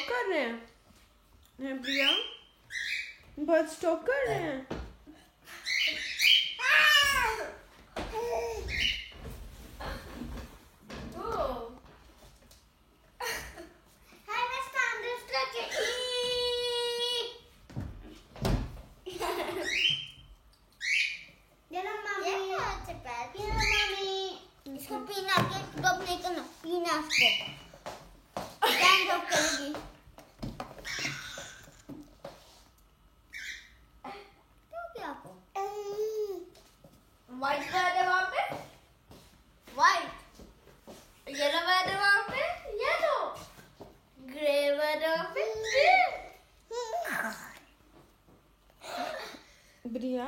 कर रहे हैं प्रिया? बर्ड स्टॉक कर रहे हैं? इसको पीना के गप नहीं करना, पीना इसको टाइम गप करेगी। तो क्या को व्हाइट बर्ड है वहाँ पे, व्हाइट, येलो बर्ड है वहाँ पे, येलो, ग्रे बर्ड है वहाँ पे, ग्रे। प्रिया